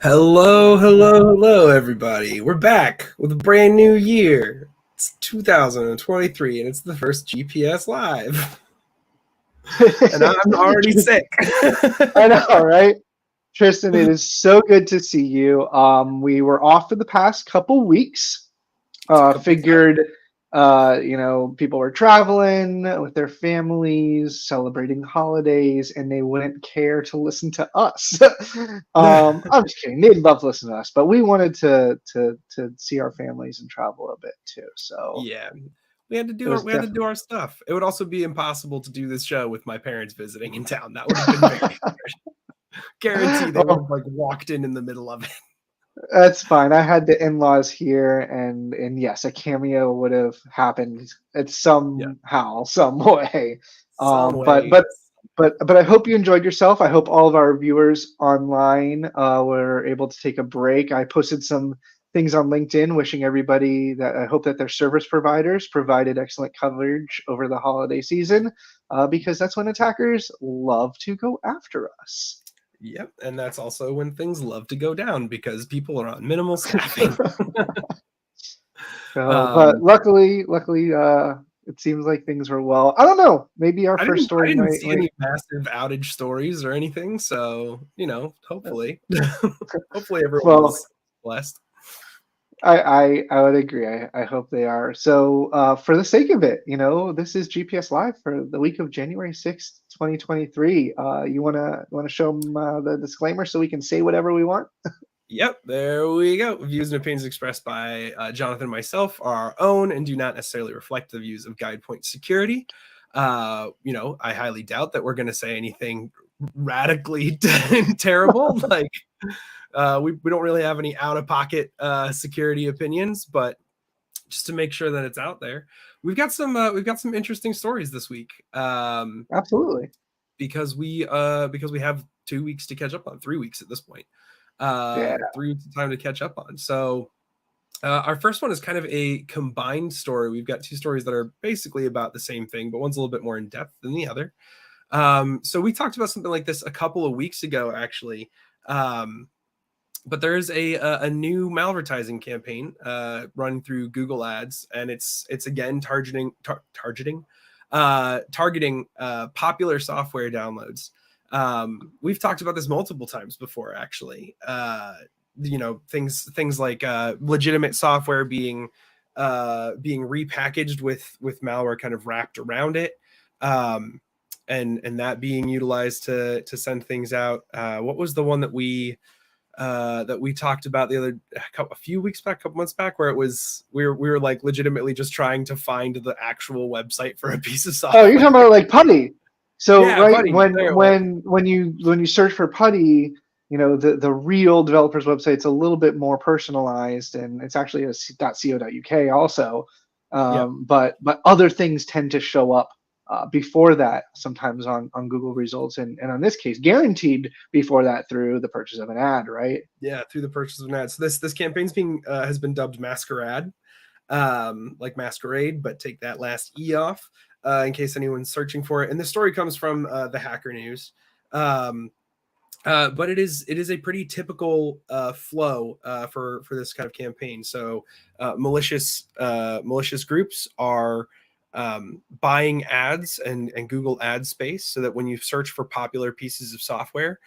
Hello, everybody. We're back with a brand new year. It's 2023, and it's the first GPS Live. And I'm already sick. I know, right? Tristan, it is so good to see you. We were off for the past couple weeks. Figured, people were traveling with their families, celebrating holidays, and they wouldn't care to listen to us. I'm just kidding. They'd love to listen to us, but we wanted to see our families and travel a bit too. So yeah, we had to do our stuff. It would also be impossible to do this show with my parents visiting in town. That would have been very guaranteed they would have walked in the middle of it. That's fine. I had the in-laws here, and yes, a cameo would have happened somehow, some way. But I hope you enjoyed yourself. I hope all of our viewers online were able to take a break. I posted some things on LinkedIn wishing everybody that I hope that their service providers provided excellent coverage over the holiday season, because that's when attackers love to go after us. Yep, and that's also when things love to go down because people are on minimal staffing. But luckily, it seems like things were well. I don't know. Maybe our first story. I didn't see any massive outage stories or anything, so hopefully, hopefully everyone was blessed. I would agree. I hope they are. So for the sake of it, this is GPS Live for the week of January 6th, 2023. You wanna show them the disclaimer so we can say whatever we want? Yep, there we go. Views and opinions expressed by Jonathan and myself are our own and do not necessarily reflect the views of GuidePoint Security. I highly doubt that we're going to say anything radically terrible. We don't really have any out-of-pocket security opinions, but just to make sure that it's out there, we've got some interesting stories this week. Absolutely, because we have 2 weeks to catch up on, 3 weeks at this point. 3 weeks of time to catch up on. So our first one is kind of a combined story. We've got two stories that are basically about the same thing, but one's a little bit more in depth than the other. So we talked about something like this a couple of weeks ago, actually. But there is a new Malvertising campaign running through Google Ads, and it's again targeting popular software downloads. We've talked about this multiple times before, actually. Things like legitimate software being repackaged with malware kind of wrapped around it, and that being utilized to send things out. What was the one that we talked about a couple months back, where it was we were like legitimately just trying to find the actual website for a piece of software. Oh, you're talking about like Putty. So yeah, right, Putty, when you search for Putty, the real developer's website's a little bit more personalized, and it's actually a .co.uk also. But other things tend to show up before that, sometimes on Google results, and in this case, guaranteed before that through the purchase of an ad, right? Yeah, through the purchase of an ad. So this campaign's being has been dubbed Masquerade, like masquerade, but take that last E off in case anyone's searching for it. And the story comes from the Hacker News. But it is a pretty typical flow for this kind of campaign. So malicious groups are buying ads and Google ad space so that when you search for popular pieces of software,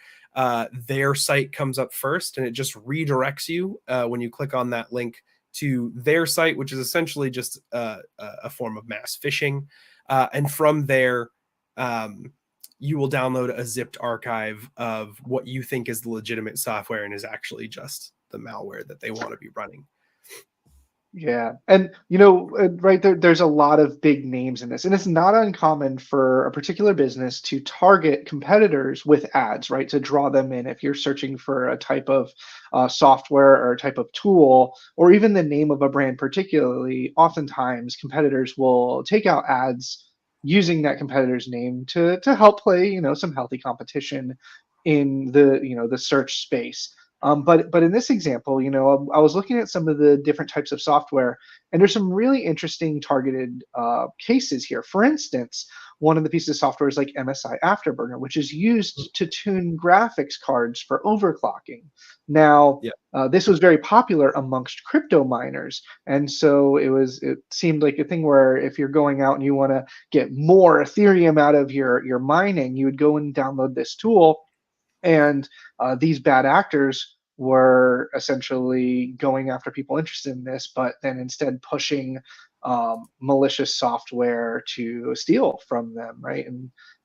their site comes up first, and it just redirects you when you click on that link to their site, which is essentially just a form of mass phishing. And from there, you will download a zipped archive of what you think is the legitimate software and is actually just the malware that they want to be running. Yeah. And, right there, there's a lot of big names in this. And it's not uncommon for a particular business to target competitors with ads, right? To draw them in. If you're searching for a type of software or a type of tool, or even the name of a brand, particularly, oftentimes competitors will take out ads using that competitor's name to help play, some healthy competition in the search space. But in this example, I was looking at some of the different types of software, and there's some really interesting targeted cases here. For instance, one of the pieces of software is like MSI Afterburner, which is used to tune graphics cards for overclocking. Now, Yeah. this was very popular amongst crypto miners, and so it seemed like a thing where if you're going out and you want to get more Ethereum out of your mining, you would go and download this tool, and these bad actors were essentially going after people interested in this, but then instead pushing malicious software to steal from them, right?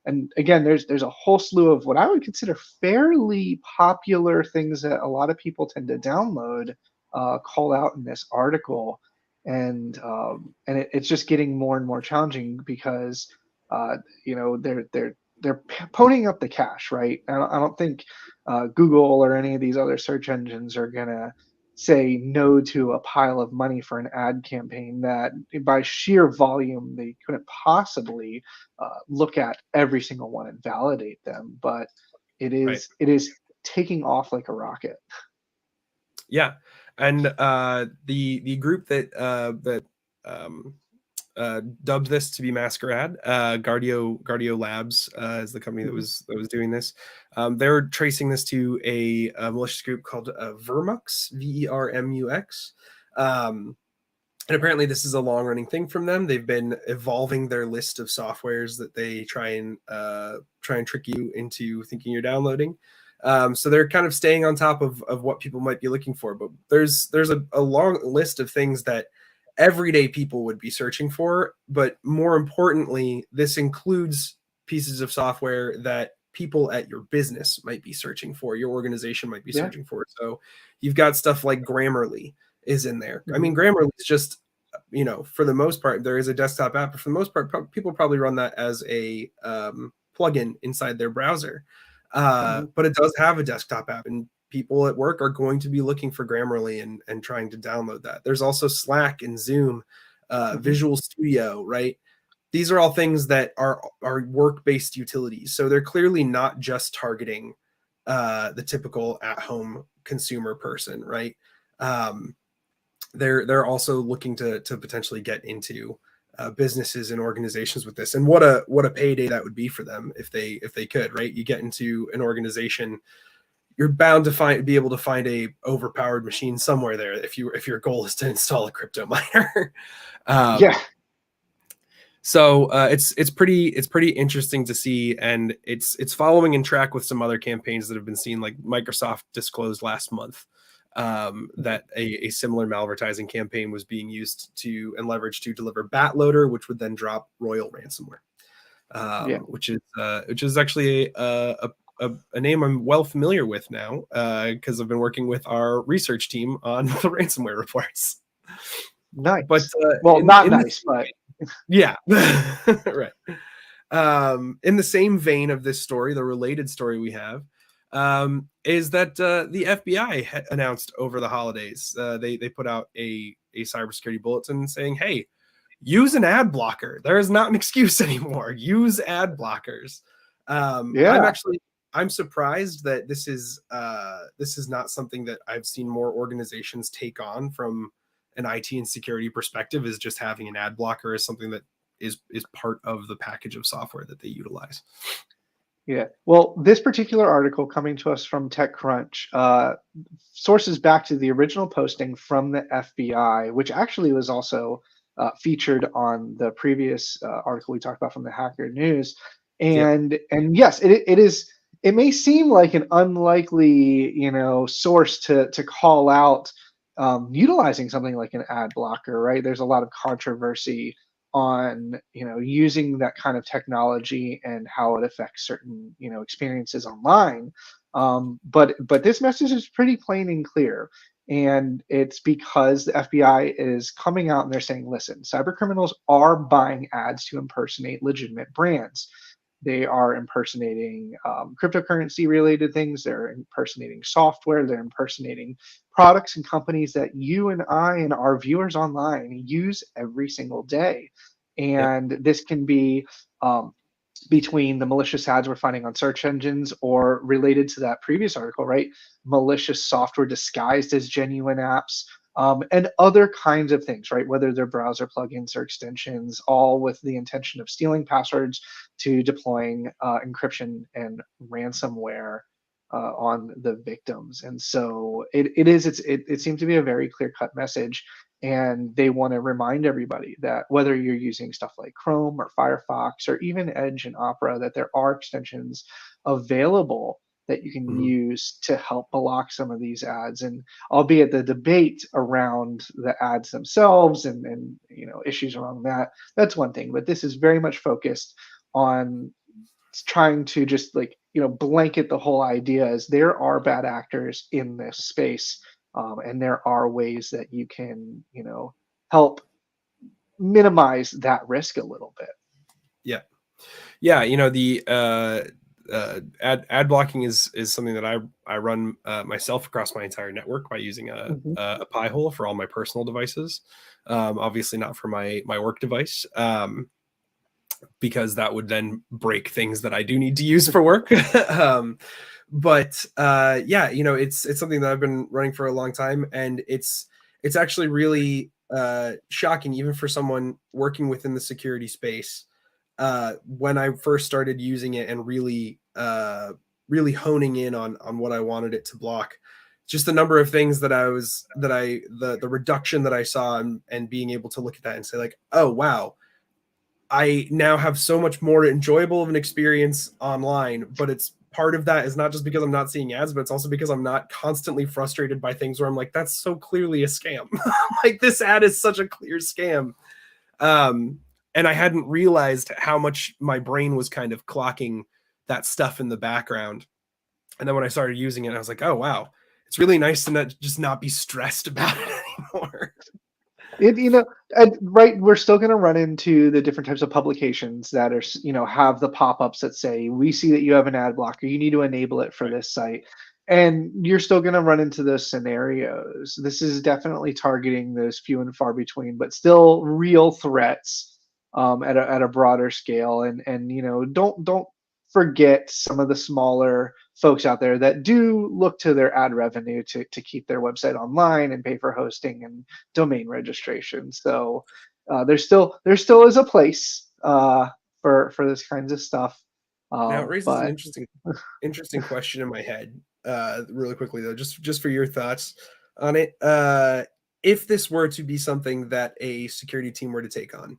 And again, there's a whole slew of what I would consider fairly popular things that a lot of people tend to download, called out in this article, and it's just getting more and more challenging because they're ponying up the cash, right? I don't think Google or any of these other search engines are gonna say no to a pile of money for an ad campaign that, by sheer volume, they couldn't possibly look at every single one and validate them. But it Right. is it is taking off like a rocket. Yeah. And the group that um, dubbed this to be Masquerade, Guardio Labs is the company Mhm. that was doing this. They're tracing this to a malicious group called Vermux, Vermux. And apparently this is a long running thing from them. They've been evolving their list of softwares that they try and trick you into thinking you're downloading. So they're kind of staying on top of what people might be looking for. But there's a long list of things that everyday people would be searching for. But more importantly, this includes pieces of software that people at your business might be searching for, your organization might be Yeah. searching for. So you've got stuff like Grammarly is in there. I Hmm. mean, Grammarly is just, for the most part, there is a desktop app, but for the most part, people probably run that as a plugin inside their browser. Hmm. But it does have a desktop app, and people at work are going to be looking for Grammarly and trying to download that. There's also Slack and Zoom, Hmm. Visual Studio, right? These are all things that are work-based utilities. So they're clearly not just targeting the typical at-home consumer person, right? Um, they're also looking to potentially get into businesses and organizations with this. And what a payday that would be for them if they could, right? You get into an organization, you're bound to be able to find a overpowered machine somewhere there if your goal is to install a crypto miner. Yeah. So it's pretty interesting to see, and it's following in track with some other campaigns that have been seen. Like Microsoft disclosed last month Mhm. that a similar malvertising campaign was being used to and leveraged to deliver bat loader, which would then drop Royal ransomware, Yeah. which is actually a name I'm well familiar with now because I've been working with our research team on the ransomware reports. But Nice. Well, not in the nice, but yeah, right. In the same vein of this story, the related story we have is that the FBI announced over the holidays. They put out a cybersecurity bulletin saying, "Hey, use an ad blocker. There is not an excuse anymore. Use ad blockers. Yeah. I'm surprised that this is not something that I've seen more organizations take on from an IT and security perspective, is just having an ad blocker as something that is part of the package of software that they utilize. Yeah. Well, this particular article coming to us from TechCrunch sources back to the original posting from the FBI, which actually was also featured on the previous article we talked about from the Hacker News. Yep. And yes, it is. It may seem like an unlikely, source to call out utilizing something like an ad blocker, right? There's a lot of controversy on using that kind of technology and how it affects certain experiences online, but this message is pretty plain and clear, and it's because the FBI is coming out and they're saying, listen, cyber criminals are buying ads to impersonate legitimate brands. They are impersonating cryptocurrency related things. They're impersonating software. They're impersonating products and companies that you and I and our viewers online use every single day. Yep. And this can be between the malicious ads we're finding on search engines, or related to that previous article, right? Malicious software disguised as genuine apps, and other kinds of things, right? Whether they're browser plugins or extensions, all with the intention of stealing passwords to deploying encryption and ransomware on the victims. And so it seems to be a very clear cut message. And they want to remind everybody that whether you're using stuff like Chrome or Firefox or even Edge and Opera, that there are extensions available that you can Mm-hmm. use to help block some of these ads. And albeit the debate around the ads themselves and issues around that, that's one thing. But this is very much focused on trying to just blanket the whole idea as there are bad actors in this space, and there are ways that you can help minimize that risk a little bit. Yeah. Yeah. The ad blocking is something that I run myself across my entire network by using Mhm. a Pi hole for all my personal devices. Obviously not for my work device. Because that would then break things that I do need to use for work. But yeah, it's something that I've been running for a long time, and it's actually really shocking, even for someone working within the security space. When I first started using it and really honing in on what I wanted it to block, just the number of things the reduction that I saw, and being able to look at that and say like, oh wow, I now have so much more enjoyable of an experience online. But it's part of that is not just because I'm not seeing ads, but it's also because I'm not constantly frustrated by things where I'm like, that's so clearly a scam. Like, this ad is such a clear scam. And I hadn't realized how much my brain was kind of clocking that stuff in the background. And then when I started using it, I was like, oh wow, it's really nice to not be stressed about it anymore. It, and right, we're still going to run into the different types of publications that are, have the pop-ups that say, we see that you have an ad blocker, you need to enable it for Right. this site. And you're still going to run into those scenarios. This is definitely targeting those few and far between, but still real threats at a broader scale. And don't forget some of the smaller folks out there that do look to their ad revenue to keep their website online and pay for hosting and domain registration. So there still is a place for this kinds of stuff. Now it raises an But interesting question in my head, really quickly though, just for your thoughts on it. If this were to be something that a security team were to take on,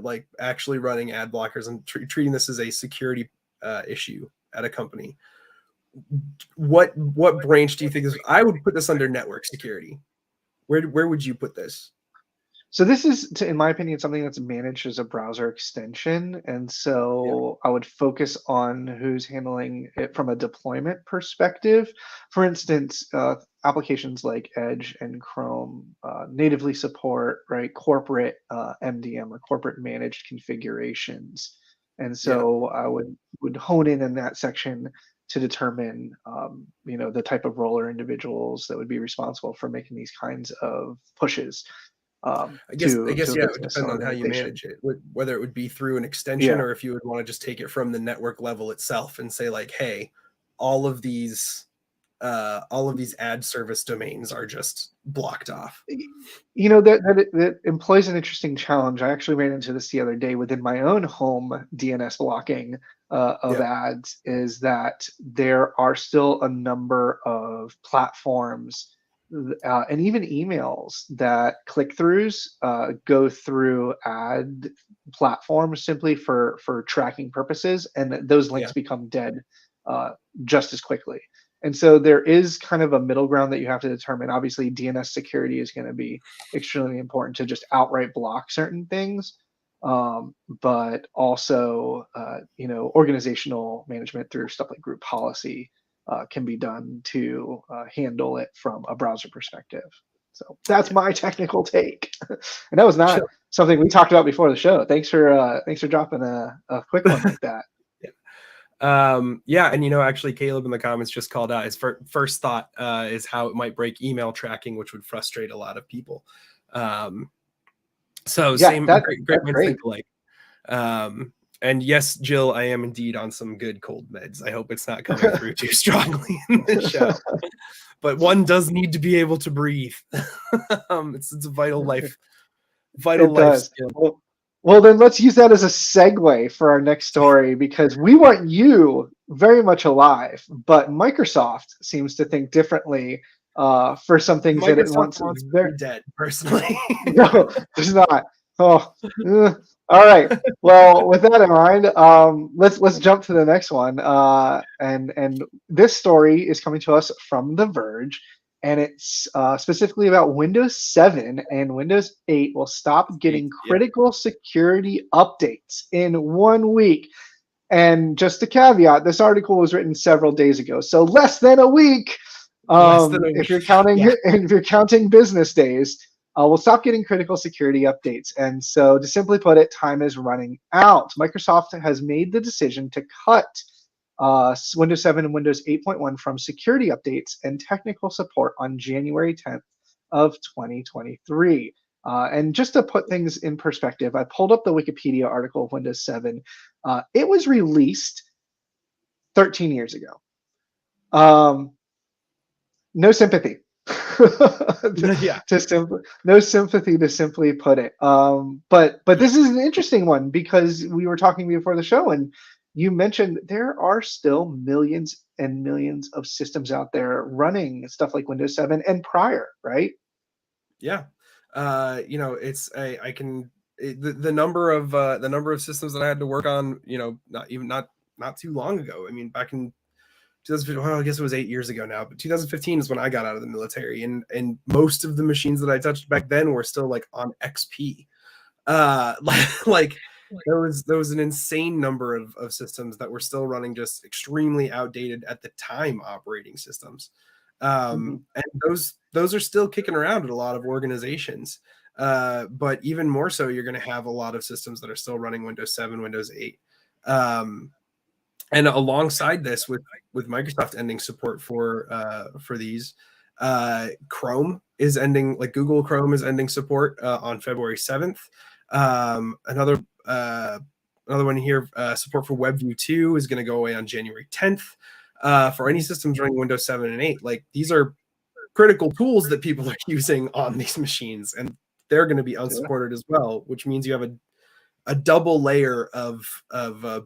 like actually running ad blockers and treating this as a security issue at a company, what branch do you think is? I would put this under network security. Where would you put this? so this is, in my opinion, something that's managed as a browser extension, and Yeah. so I would focus on who's handling it from a deployment perspective. For instance, applications like Edge and Chrome natively support, right, corporate MDM or corporate managed configurations, and Yeah. so I would hone in that section to determine, the type of role or individuals that would be responsible for making these kinds of pushes. I guess to yeah, a it would business depend on how you organization. manage it, whether it would be through an extension Yeah. or if you would want to just take it from the network level itself and say like, hey, all of these ad service domains are just blocked off. You know, that employs an interesting challenge. I actually ran into this the other day within my own home DNS blocking of Yeah, ads, is that there are still a number of platforms and even emails that click-throughs go through ad platforms simply for tracking purposes, and those links yeah, become dead uh, just as quickly. And so there is kind of a middle ground that you have to determine. Obviously, DNS security is going to be extremely important to just outright block certain things, but also, you know, organizational management through stuff like group policy can be done to handle it from a browser perspective. So that's yeah. my technical take, and that was not something we talked about before the show. Thanks for dropping a quick one like that. Yeah, and you know, actually, Caleb in the comments just called out his first thought is how it might break email tracking, which would frustrate a lot of people. So Yeah, same, great that's minds great. think alike. And yes, Jill, I am indeed on some good cold meds. I hope it's not coming through too strongly in this show, but one does need to be able to breathe. It's a vital It life does. skill. Well, then let's use that as a segue for our next story, because we want you very much alive, but Microsoft seems to think differently for some things that it Microsoft wants wants very. me dead, personally. No, there's not. Oh, all right. Well, with that in mind, let's jump to the next one. And this story is coming to us from The Verge, and it's specifically about Windows 7 and Windows 8 will stop getting Yeah, critical security updates in 1 week. And just a caveat, this article was written several days ago, so less than a week. less than a If week. you're counting, Yeah, if you're counting business days, we'll stop getting critical security updates. And so, to simply put it, time is running out. Microsoft has made the decision to cut Windows 7 and Windows 8.1 from security updates and technical support on January 10th of 2023. And just to put things in perspective, I pulled up the Wikipedia article of Windows 7. It was released 13 years ago. No sympathy. yeah, No sympathy, to simply put it. But this is an interesting one, because we were talking before the show, and you mentioned there are still millions and millions of systems out there running stuff like Windows 7 and prior, right? yeah. You know, it's I can the number of systems that I had to work on. You know, not too long ago. I mean, back in 2015, well, I guess it was 8 years ago now, but 2015 is when I got out of the military, and most of the machines that I touched back then were still like on XP. Like there was an insane number of systems that were still running just extremely outdated at the time operating systems. Mm-hmm. And those are still kicking around at a lot of organizations. But even more so, you're going to have a lot of systems that are still running Windows 7, Windows 8. And alongside this, with Microsoft ending support for these, Chrome is ending, like Google Chrome is ending support on February 7th. Another one here, support for WebView 2 is going to go away on January 10th. For any systems running Windows 7 and 8, like these are critical tools that people are using on these machines, and they're going to be unsupported as well, which means you have a double layer of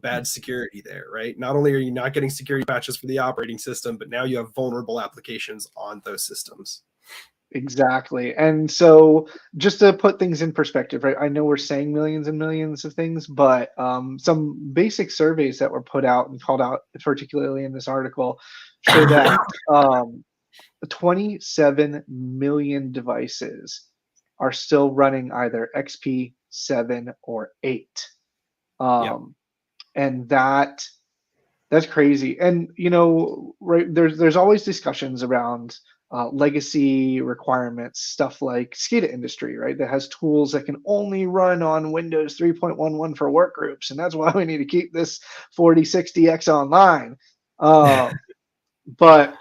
bad security there, right? Not only are you not getting security patches for the operating system, but now you have vulnerable applications on those systems. Exactly. And so, just to put things in perspective, right? I know we're saying millions and millions of things, but some basic surveys that were put out and called out, particularly in this article, show that 27 million devices are still running either XP 7 or 8. Yep. And that's crazy. And you know, right, there's always discussions around legacy requirements, stuff like SCADA industry, right? That has tools that can only run on Windows 3.11 for work groups, and that's why we need to keep this 4060X online. But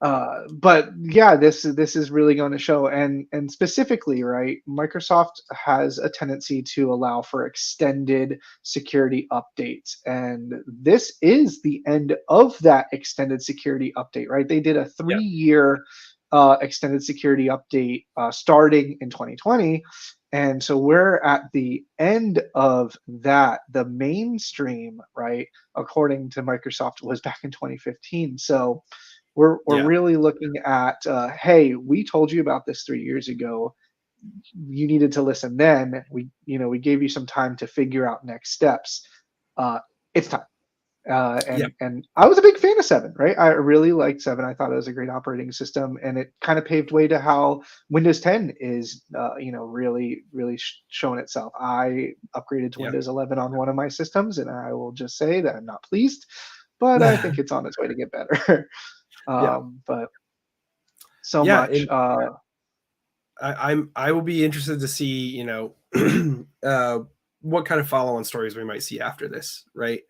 But yeah, this is really going to show, and specifically, right? Microsoft has a tendency to allow for extended security updates, and this is the end of that extended security update, right? They did a Yeah. 3-year extended security update starting in 2020. And so we're at the end of that. The mainstream, right, according to Microsoft, was back in 2015. So we're Yeah. really looking at, hey, we told you about this 3 years ago. You needed to listen then. We gave you some time to figure out next steps. It's time. Yeah. And I was a big fan of 7, right? I really liked 7. I thought it was a great operating system, and it kind of paved way to how Windows 10 is, really, really shown itself. I upgraded to Yeah. Windows 11 on one of my systems, and I will just say that I'm not pleased, but I think it's on its way to get better. Yeah. But so Yeah. much. And I will be interested to see, what kind of follow-on stories we might see after this, right?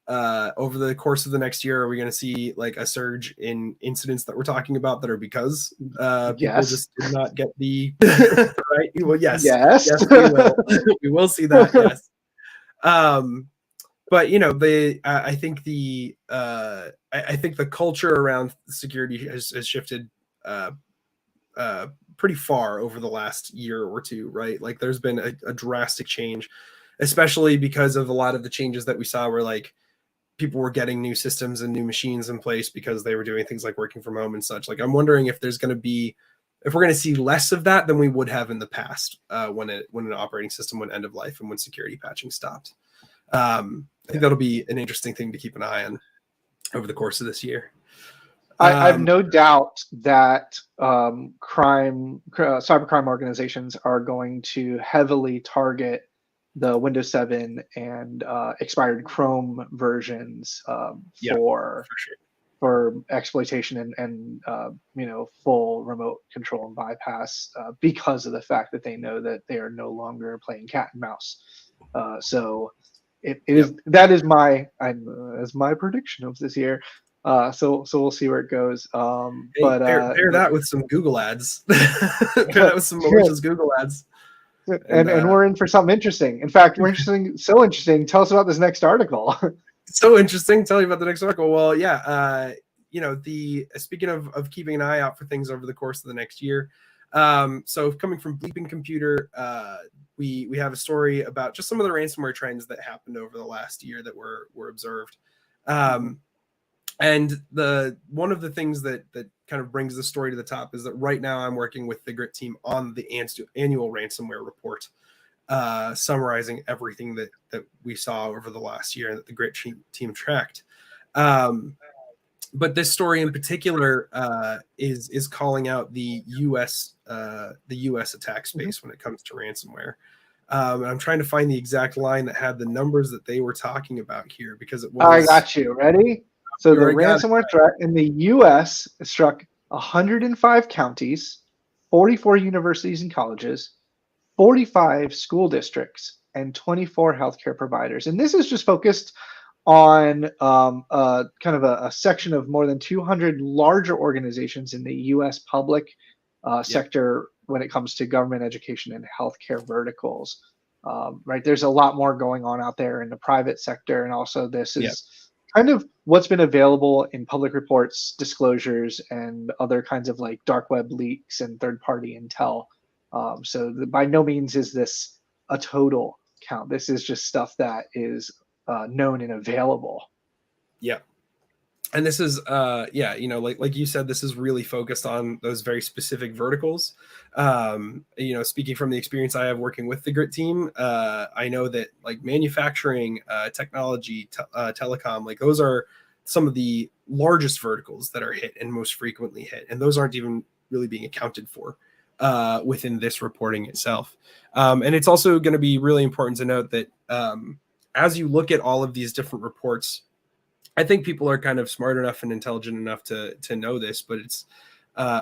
Over the course of the next year, are we going to see like a surge in incidents that we're talking about that are because people Yes. just did not get the right? Well, yes, Yes. yes, we will. We will see that. Yes. But I think I think the culture around security has shifted pretty far over the last year or two, right? Like there's been a drastic change, especially because of a lot of the changes that we saw where like people were getting new systems and new machines in place because they were doing things like working from home and such. Like I'm wondering if we're going to see less of that than we would have in the past when an operating system went end of life and when security patching stopped. I think that'll be an interesting thing to keep an eye on over the course of this year. I've no doubt that cybercrime organizations are going to heavily target the Windows 7 and expired Chrome versions Yeah, for for sure. for exploitation and full remote control and bypass because of the fact that they know that they are no longer playing cat and mouse. So it Yep. is that is my as my prediction of this year. So we'll see where it goes. Hey, pair that with some Google ads. Pair that with some malicious Google ads. And we're in for something interesting. In fact, we're interesting. So interesting. Tell us about this next article. So interesting. Tell you about the next article. Well, yeah. Speaking of keeping an eye out for things over the course of the next year. So coming from Bleeping Computer, we have a story about just some of the ransomware trends that happened over the last year that were observed. And one of the things that kind of brings the story to the top is that right now I'm working with the Grit team on the annual ransomware report, summarizing everything that we saw over the last year and that the Grit team tracked. But this story in particular is calling out the U.S. Attack space when it comes to ransomware. And I'm trying to find the exact line that had the numbers that they were talking about here because it was. I got you. Ready? So the ransomware threat in the U.S. struck 105 counties, 44 universities and colleges, 45 school districts, and 24 healthcare providers. And this is just focused on kind of a section of more than 200 larger organizations in the U.S. public sector when it comes to government, education, and healthcare verticals. Right, there's a lot more going on out there in the private sector, and also this is kind of what's been available in public reports, disclosures, and other kinds of like dark web leaks and third-party intel. By no means is this a total count. This is just stuff that is known and available. Yeah. And this is like you said, this is really focused on those very specific verticals. Speaking from the experience I have working with the Grit team, I know that like manufacturing, technology, telecom, like those are some of the largest verticals that are hit and most frequently hit, and those aren't even really being accounted for within this reporting itself. And it's also going to be really important to note that as you look at all of these different reports, I think people are kind of smart enough and intelligent enough to know this, but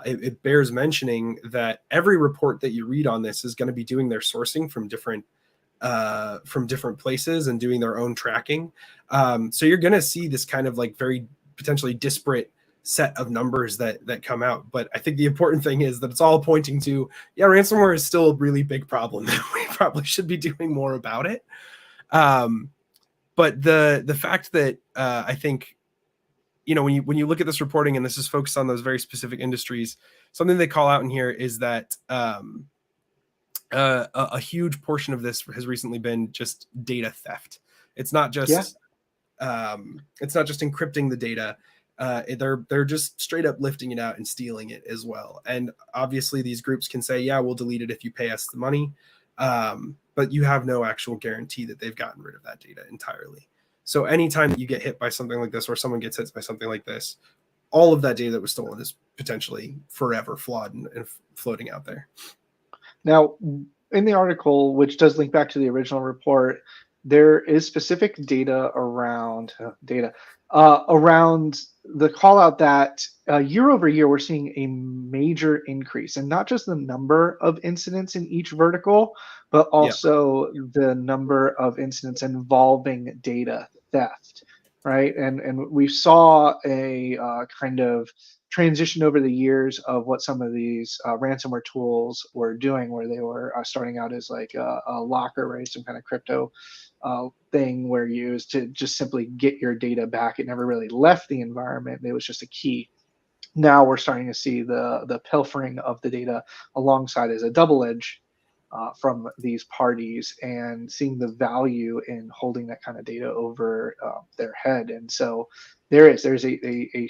it bears mentioning that every report that you read on this is going to be doing their sourcing from different places and doing their own tracking. So you're going to see this kind of like very potentially disparate set of numbers that come out. But I think the important thing is that it's all pointing to, yeah, ransomware is still a really big problem. We probably should be doing more about it. But the fact that I think, you know, when you look at this reporting, and this is focused on those very specific industries, something they call out in here is that a huge portion of this has recently been just data theft. It's not just encrypting the data. They're just straight up lifting it out and stealing it as well. And obviously these groups can say, yeah, we'll delete it if you pay us the money. But you have no actual guarantee that they've gotten rid of that data entirely. So anytime that you get hit by something like this, or someone gets hit by something like this, all of that data that was stolen is potentially forever flawed and floating out there. Now, in the article, which does link back to the original report, there is specific data around around the call out that year over year, we're seeing a major increase, and not just the number of incidents in each vertical, but also the number of incidents involving data theft, right? And we saw a kind of transition over the years of what some of these ransomware tools were doing, where they were starting out as like a locker, right? Some kind of crypto thing where you used to just simply get your data back. It never really left the environment. It was just a key. Now we're starting to see the pilfering of the data alongside as a double edge from these parties, and seeing the value in holding that kind of data over their head. And so there's a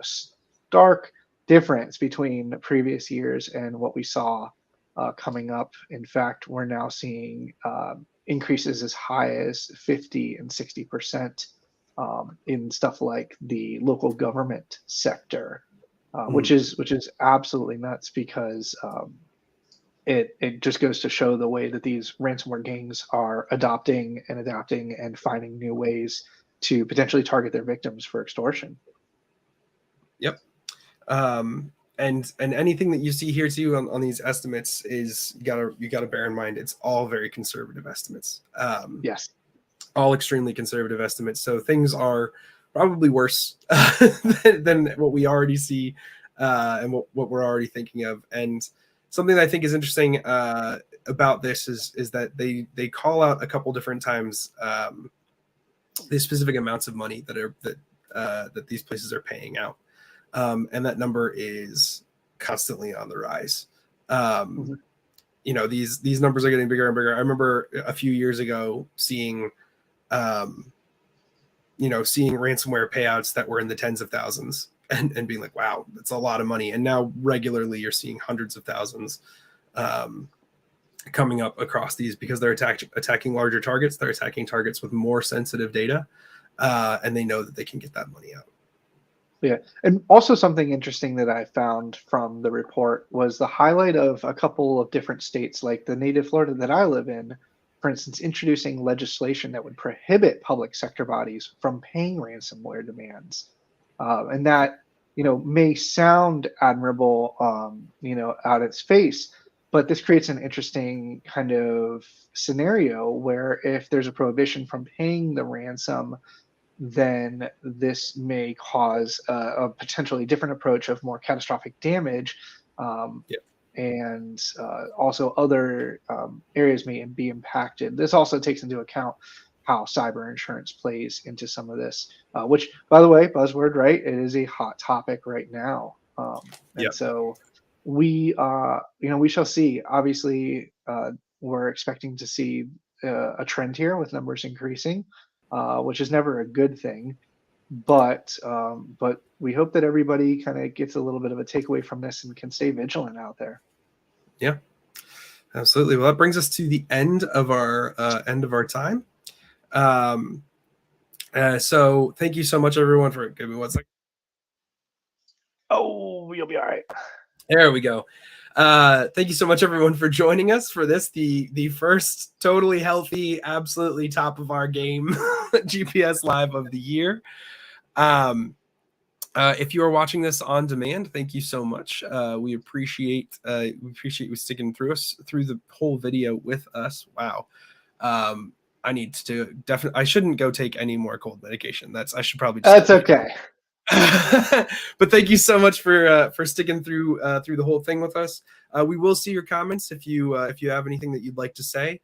stark difference between previous years and what we saw coming up. In fact, we're now seeing increases as high as 50 and 60% in stuff like the local government sector, which is absolutely nuts, because it just goes to show the way that these ransomware gangs are adopting and adapting and finding new ways to potentially target their victims for extortion. Yep. And anything that you see here too on these estimates is you gotta bear in mind, it's all very conservative estimates. Yes. All extremely conservative estimates. So things are probably worse than what we already see and what we're already thinking of. And something that I think is interesting about this is that they call out a couple different times the specific amounts of money that these places are paying out. And that number is constantly on the rise. You know, these numbers are getting bigger and bigger. I remember a few years ago seeing ransomware payouts that were in the tens of thousands and being like, wow, that's a lot of money. And now regularly you're seeing hundreds of thousands coming up across these, because they're attacking larger targets. They're attacking targets with more sensitive data, and they know that they can get that money out. Yeah. And also something interesting that I found from the report was the highlight of a couple of different states, like the native Florida that I live in, for instance, introducing legislation that would prohibit public sector bodies from paying ransomware demands. And that, may sound admirable, at its face, but this creates an interesting kind of scenario where if there's a prohibition from paying the ransom, then this may cause a potentially different approach of more catastrophic damage. And also other areas may be impacted. This also takes into account how cyber insurance plays into some of this, which, by the way, buzzword, right? It is a hot topic right now. And so we shall see. Obviously, we're expecting to see a trend here with numbers increasing, which is never a good thing. But we hope that everybody kind of gets a little bit of a takeaway from this and can stay vigilant out there. Yeah, absolutely. Well, that brings us to the end of our time. So thank you so much, everyone, for giving me 1 second. Oh, you'll be all right. There we go. Thank you so much, everyone, for joining us for this, the first totally healthy, absolutely top of our game GPS Live of the year. If you are watching this on demand, thank you so much. We appreciate you sticking through the whole video with us. Wow. I need to I shouldn't go take any more cold medication. I should probably just That's okay. But thank you so much for sticking through the whole thing with us. We will see your comments if you have anything that you'd like to say.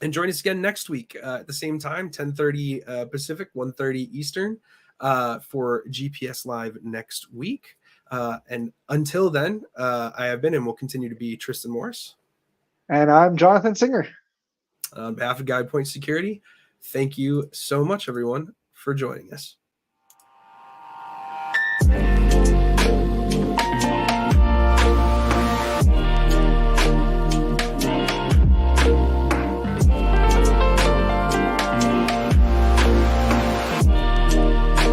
And join us again next week at the same time, 10:30 Pacific, 1:30 Eastern, for GPS Live next week. And until then, I have been and will continue to be Tristan Morris. And I'm Jonathan Singer. On behalf of Guide Point Security, thank you so much, everyone, for joining us.